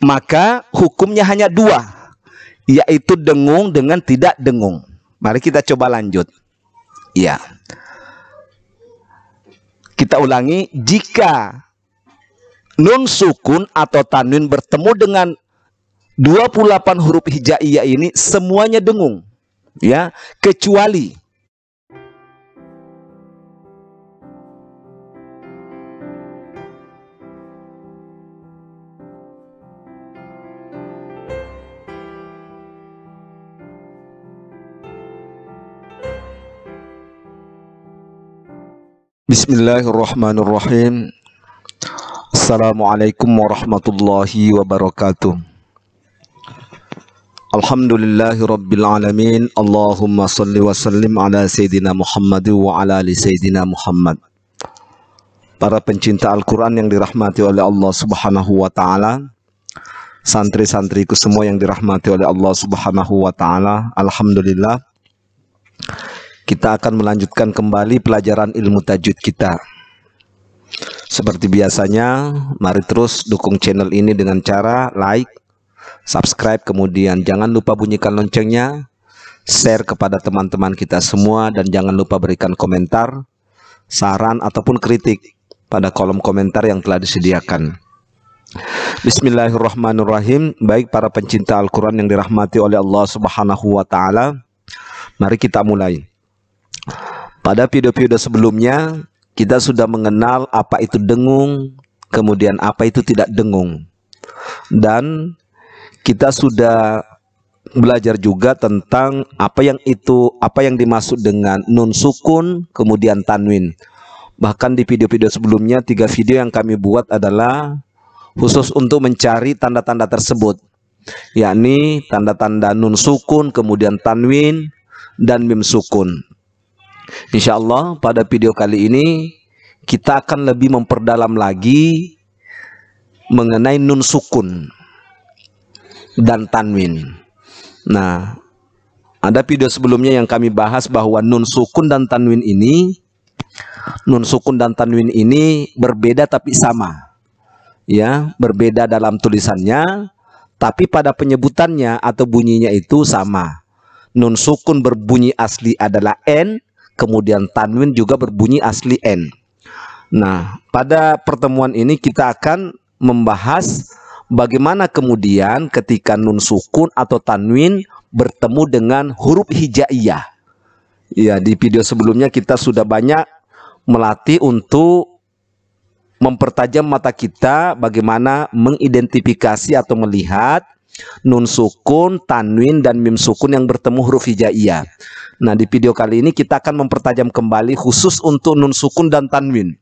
maka hukumnya hanya dua, yaitu dengung dengan tidak dengung. Mari kita coba lanjut. Ya, kita ulangi. Jika nun sukun atau tanwin bertemu dengan 28 huruf hijaiyah ini, semuanya dengung, ya, kecuali Bismillahirrahmanirrahim. Assalamualaikum warahmatullahi wabarakatuh. Alhamdulillahi rabbil alamin. Allahumma salli wa sallim ala Sayyidina Muhammad wa ala ali Sayyidina Muhammad. Para pencinta Al-Quran yang dirahmati oleh Allah subhanahu wa ta'ala, santri-santriku semua yang dirahmati oleh Allah subhanahu wa ta'ala, alhamdulillah, kita akan melanjutkan kembali pelajaran ilmu tajwid kita. Seperti biasanya, mari terus dukung channel ini dengan cara like, subscribe, kemudian jangan lupa bunyikan loncengnya, share kepada teman-teman kita semua, dan jangan lupa berikan komentar, saran ataupun kritik pada kolom komentar yang telah disediakan. Bismillahirrahmanirrahim. Baik para pencinta Al-Quran yang dirahmati oleh Allah subhanahu wa ta'ala, mari kita mulai. Pada video-video sebelumnya kita sudah mengenal apa itu dengung, kemudian apa itu tidak dengung, dan kita sudah belajar juga tentang apa yang dimaksud dengan nun sukun kemudian tanwin. Bahkan di video-video sebelumnya, 3 video yang kami buat adalah khusus untuk mencari tanda-tanda tersebut, yakni tanda-tanda nun sukun kemudian tanwin dan mim sukun. Insya Allah pada video kali ini kita akan lebih memperdalam lagi mengenai nun sukun dan tanwin. Nah, ada video sebelumnya yang kami bahas bahwa nun sukun dan tanwin ini berbeda tapi sama. Ya, berbeda dalam tulisannya, tapi pada penyebutannya atau bunyinya itu sama. Nun sukun berbunyi asli adalah N, kemudian tanwin juga berbunyi asli N. Nah, pada pertemuan ini kita akan membahas bagaimana kemudian ketika nun sukun atau tanwin bertemu dengan huruf hijaiyah. Ya, di video sebelumnya kita sudah banyak melatih untuk mempertajam mata kita bagaimana mengidentifikasi atau melihat nun sukun, tanwin, dan mim sukun yang bertemu huruf hijaiyah. Nah, di video kali ini kita akan mempertajam kembali khusus untuk nun sukun dan tanwin.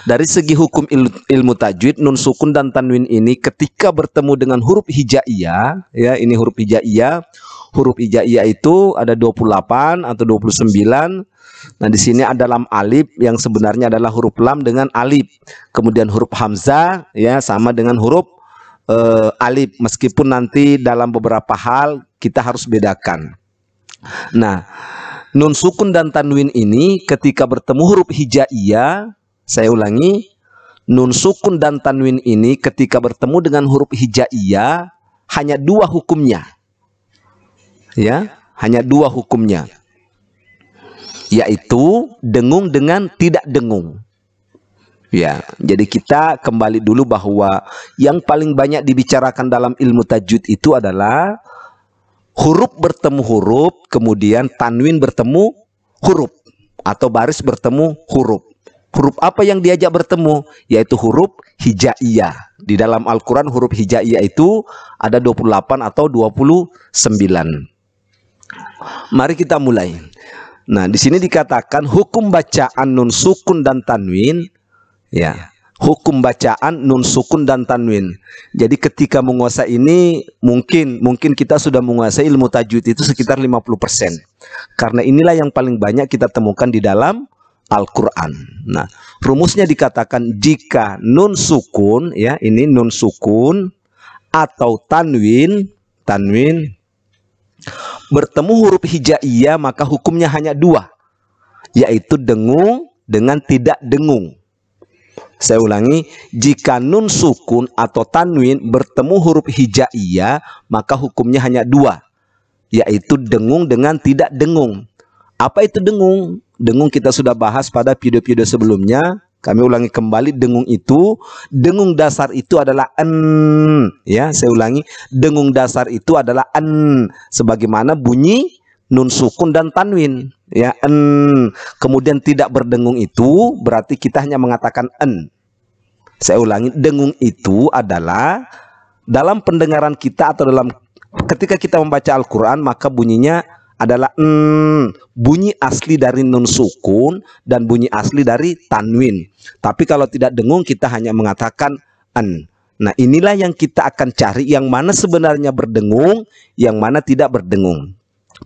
Dari segi hukum ilmu tajwid, nun sukun dan tanwin ini ketika bertemu dengan huruf hijaiyah, ya, ini huruf hijaiyah. Huruf hijaiyah itu ada 28 atau 29. Nah, di sini ada lam alif yang sebenarnya adalah huruf lam dengan alif. Kemudian huruf hamzah, ya, sama dengan huruf alif, meskipun nanti dalam beberapa hal kita harus bedakan. Nah, nun sukun dan tanwin ini ketika bertemu huruf hijaiyah, saya ulangi, nun sukun dan tanwin ini ketika bertemu dengan huruf hijaiyah hanya 2 hukumnya. Ya, hanya 2 hukumnya, yaitu dengung dengan tidak dengung. Ya, jadi kita kembali dulu bahwa yang paling banyak dibicarakan dalam ilmu tajwid itu adalah huruf bertemu huruf, kemudian tanwin bertemu huruf, atau baris bertemu huruf. Huruf apa yang diajak bertemu? Yaitu huruf hijaiyah. Di dalam Al-Quran huruf hijaiyah itu ada 28 atau 29. Mari kita mulai. Nah, di sini dikatakan hukum bacaan nun sukun dan tanwin. Ya, hukum bacaan nun sukun dan tanwin. Jadi ketika menguasai ini, mungkin kita sudah menguasai ilmu tajwid itu sekitar 50%. Karena inilah yang paling banyak kita temukan di dalam Al-Quran. Nah, rumusnya dikatakan jika nun sukun, ya, ini nun sukun atau tanwin bertemu huruf hijaiyah, maka hukumnya hanya 2, yaitu dengung dengan tidak dengung. Saya ulangi, jika nun sukun atau tanwin bertemu huruf hijaiyah, maka hukumnya hanya dua, yaitu dengung dengan tidak dengung. Apa itu dengung? Dengung kita sudah bahas pada video-video sebelumnya. Kami ulangi kembali, dengung dasar itu adalah en. Ya, saya ulangi, dengung dasar itu adalah en, sebagaimana bunyi nun sukun dan tanwin. Ya, en. Kemudian tidak berdengung itu berarti kita hanya mengatakan en. Saya ulangi, dengung itu adalah dalam pendengaran kita atau dalam ketika kita membaca Al-Quran, maka bunyinya adalah bunyi asli dari nun sukun dan bunyi asli dari tanwin. Tapi kalau tidak dengung kita hanya mengatakan en. Nah, inilah yang kita akan cari, yang mana sebenarnya berdengung, yang mana tidak berdengung.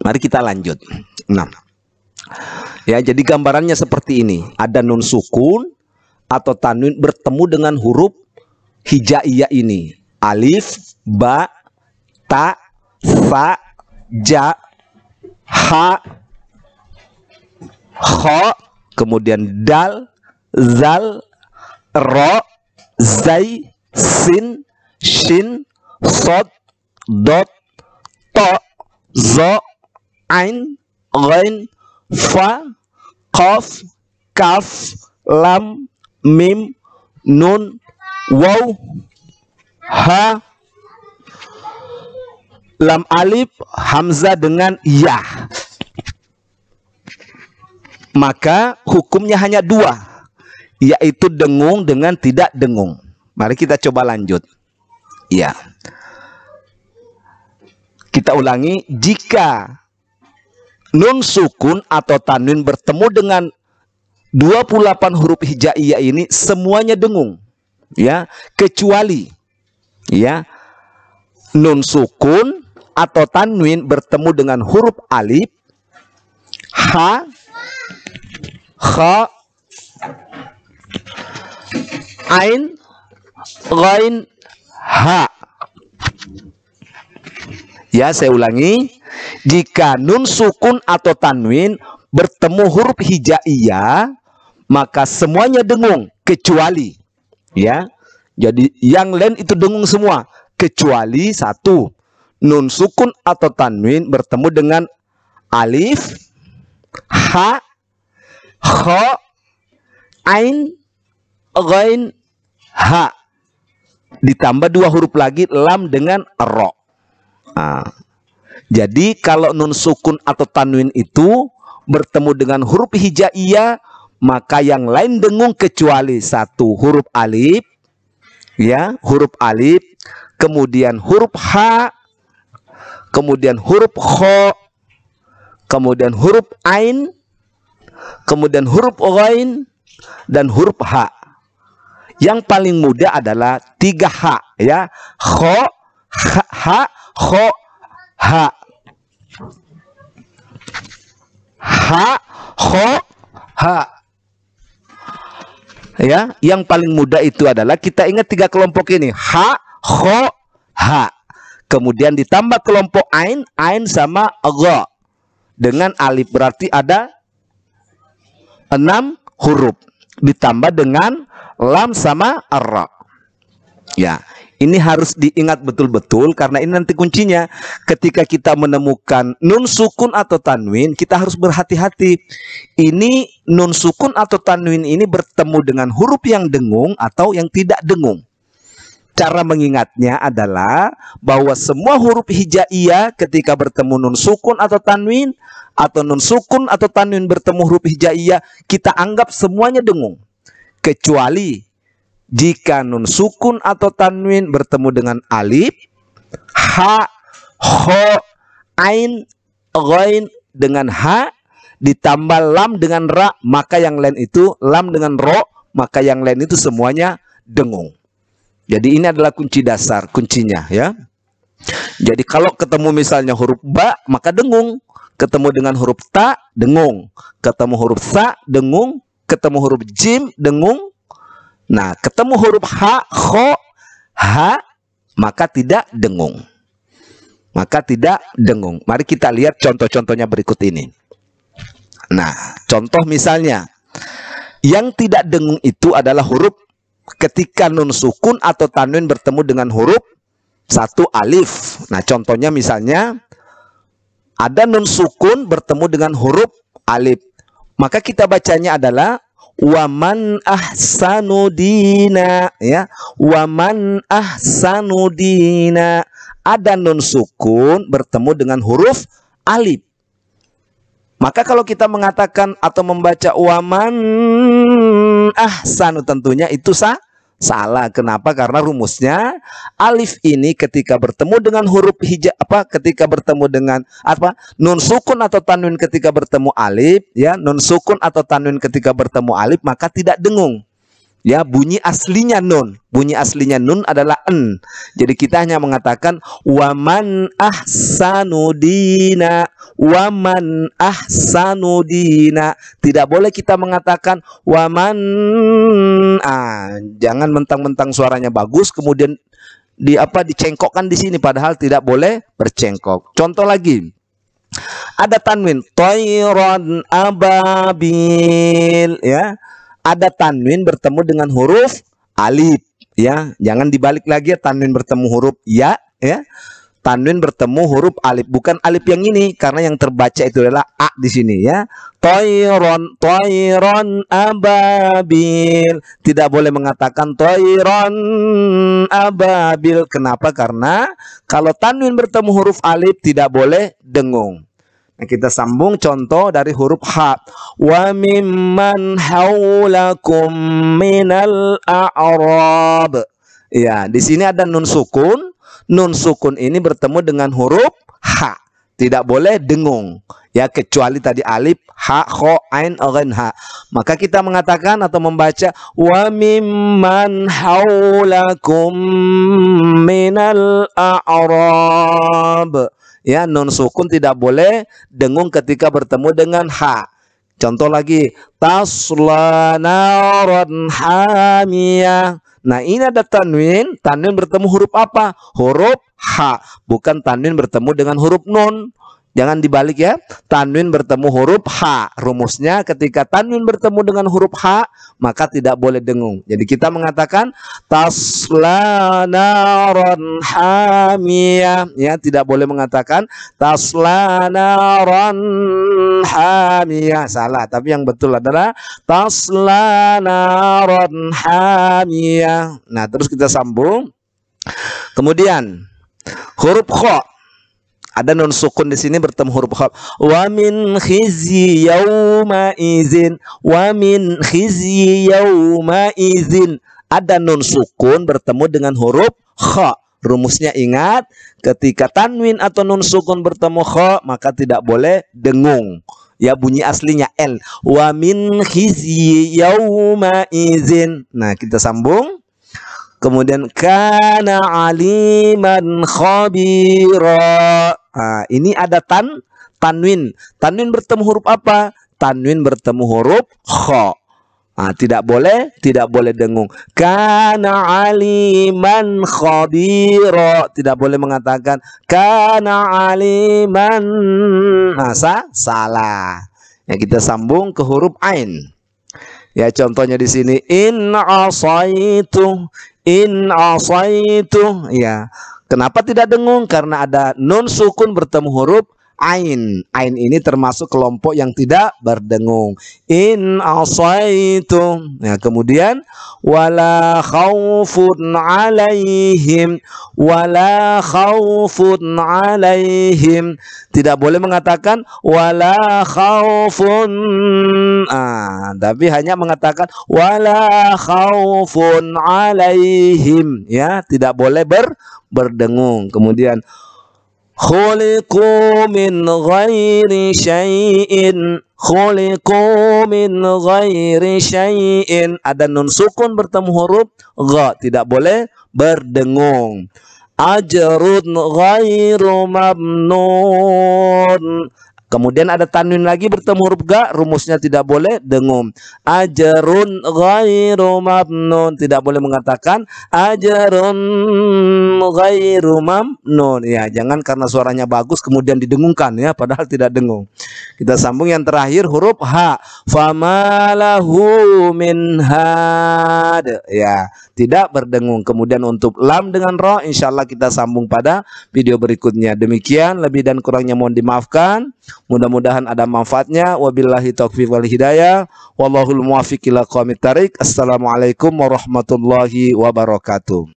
Mari kita lanjut. Nah, ya, jadi gambarannya seperti ini. Ada nun sukun atau tanwin bertemu dengan huruf hijaiyah ini. Alif, ba, ta, sa, ja, ha, kho, kemudian dal, zal, ro, zai, sin, shin, sod, dot, to, zo, ain, ghain, fa, qaf, kaf, lam, mim, nun, waw, ha, lam alif, hamzah dengan ya. Maka hukumnya hanya dua, yaitu dengung dengan tidak dengung. Mari kita coba lanjut. Ya, kita ulangi, jika nun sukun atau tanwin bertemu dengan 28 huruf hijaiyah ini semuanya dengung, ya, kecuali ya nun sukun atau tanwin bertemu dengan huruf alif, ha, kha, ain, ghain, ha. Ya, saya ulangi, jika nun sukun atau tanwin bertemu huruf hijaiyah, maka semuanya dengung kecuali, ya, jadi yang lain itu dengung semua kecuali satu, nun sukun atau tanwin bertemu dengan alif, ha, kha, ain, ghain, ha, ditambah dua huruf lagi lam dengan ro. Nah, jadi kalau nun sukun atau tanwin itu bertemu dengan huruf hijaiyah, maka yang lain dengung kecuali satu, huruf alif, ya, huruf alif, kemudian huruf ha, kemudian huruf kho, kemudian huruf ain, kemudian huruf ghain, dan huruf ha. Yang paling mudah adalah 3 ha, ya, kho, ha, kho, ha, ha, kho, ha. Ya, yang paling mudah itu adalah kita ingat 3 kelompok ini, ha, kho, ha. Kemudian ditambah kelompok ain, ain sama gha dengan alif, berarti ada 6 huruf ditambah dengan lam sama ra. Ya, ini harus diingat betul-betul karena ini nanti kuncinya. Ketika kita menemukan nun sukun atau tanwin, kita harus berhati-hati. Ini nun sukun atau tanwin ini bertemu dengan huruf yang dengung atau yang tidak dengung. Cara mengingatnya adalah bahwa semua huruf hijaiyah ketika bertemu nun sukun atau tanwin, atau nun sukun atau tanwin bertemu huruf hijaiyah, kita anggap semuanya dengung. Kecuali jika nun sukun atau tanwin bertemu dengan alif, ha, kho, ain, ghain dengan ha, ditambah lam dengan ra, maka yang lain itu lam dengan ro, maka yang lain itu semuanya dengung. Jadi ini adalah kunci dasar, kuncinya, ya. Jadi kalau ketemu misalnya huruf ba, maka dengung. Ketemu dengan huruf ta, dengung. Ketemu huruf sa, dengung. Ketemu huruf jim, dengung. Nah, ketemu huruf ha, kho, ha, maka tidak dengung. Maka tidak dengung. Mari kita lihat contoh-contohnya berikut ini. Nah, contoh misalnya, Yang tidak dengung itu adalah huruf ketika nun sukun atau tanwin bertemu dengan huruf satu alif. Nah, contohnya misalnya ada nun sukun bertemu dengan huruf alif. Maka kita bacanya adalah waman ahsanu dina, ya. Waman ahsanu dina. Ada nun sukun bertemu dengan huruf alif. Maka kalau kita mengatakan atau membaca waman ahsanu, tentunya itu salah. Kenapa? Karena rumusnya alif ini ketika bertemu dengan huruf ketika bertemu dengan nun sukun atau tanwin ketika bertemu alif, ya, nun sukun atau tanwin ketika bertemu alif maka tidak dengung. Ya, bunyi aslinya nun adalah en. Jadi kita hanya mengatakan waman ahsanu dina, waman ahsanu dina. Tidak boleh kita mengatakan waman, jangan mentang-mentang suaranya bagus kemudian dicengkokkan di sini, padahal tidak boleh bercengkok. Contoh lagi, ada tanwin toiron ababil, ya. Ada tanwin bertemu dengan huruf alif, ya. Jangan dibalik lagi ya, tanwin bertemu huruf ya, ya. Tanwin bertemu huruf alif, bukan alif yang ini, karena yang terbaca itu adalah a di sini, ya. Toiron ababil. Tidak boleh mengatakan toiron ababil. Kenapa? Karena kalau tanwin bertemu huruf alif tidak boleh dengung. Nah, kita sambung contoh dari huruf ha. Wa mimman haulakum minal a'rab. Ya, di sini ada nun sukun. Nun sukun ini bertemu dengan huruf ha. Tidak boleh dengung. Ya, kecuali tadi alif, ha, kho, ain, ghain, ha. Maka kita mengatakan atau membaca wa mimman haulakum minal a'rab. Ya, nun sukun tidak boleh dengung ketika bertemu dengan ha. Contoh lagi, tasla naran hamiyah. Nah, ini ada tanwin bertemu huruf apa? Huruf ha, bukan tanwin bertemu dengan huruf nun. Jangan dibalik ya. Tanwin bertemu huruf ha. Rumusnya ketika tanwin bertemu dengan huruf ha, maka tidak boleh dengung. Jadi kita mengatakan tasla naran hamiyah. Ya, tidak boleh mengatakan tasla naran hamiyah. Salah. Tapi yang betul adalah tasla naran hamiyah. Nah, terus kita sambung. Kemudian huruf kho. Ada nun sukun di sini bertemu huruf kha. Wa min khizyi yauma izin. Wa min khizyi yauma izin. Ada nun sukun bertemu dengan huruf kha. Rumusnya ingat, ketika tanwin atau nun sukun bertemu kha maka tidak boleh dengung. Ya, bunyi aslinya l. Wa min khizyi yauma izin. Nah, kita sambung. Kemudian kana aliman khabira. Nah, ini ada tanwin. Tanwin bertemu huruf apa? Tanwin bertemu huruf kha. Nah, tidak boleh dengung. Kana aliman khabira. Tidak boleh mengatakan kana aliman. Nah, salah. Ya, kita sambung ke huruf ain. Ya, contohnya di sini in asaitu. Ya, kenapa tidak dengung? Karena ada nun sukun bertemu huruf ain. Ain ini termasuk kelompok yang tidak berdengung. In asaitu. Ya, kemudian wala khaufun alaihim. Wala khaufun alaihim. Tidak boleh mengatakan wala khaufun. Tapi hanya mengatakan wala khaufun alaihim. Ya, tidak boleh berdengung. Kemudian khuliqu min ghairi syai'in. Khuliqu min ghairi syai'in. Ada nun sukun bertemu huruf gha, tidak boleh berdengung. Ajrun ghairu mamnun. Kemudian ada tanwin lagi bertemu huruf ga, rumusnya tidak boleh dengung. Ajrun ghairu mamnun, tidak boleh mengatakan ajrun ghairu mamnun. Ya, jangan karena suaranya bagus kemudian didengungkan ya, padahal tidak dengung. Kita sambung yang terakhir huruf ha. Famalahu min had. Ya, tidak berdengung. Kemudian untuk lam dengan ro, insyaallah kita sambung pada video berikutnya. Demikian, lebih dan kurangnya mohon dimaafkan. Mudah-mudahan ada manfaatnya. Wabillahi taufiq wal hidayah. Wallahul muwaffiq ila aqwamit thariq. Assalamualaikum warahmatullahi wabarakatuh.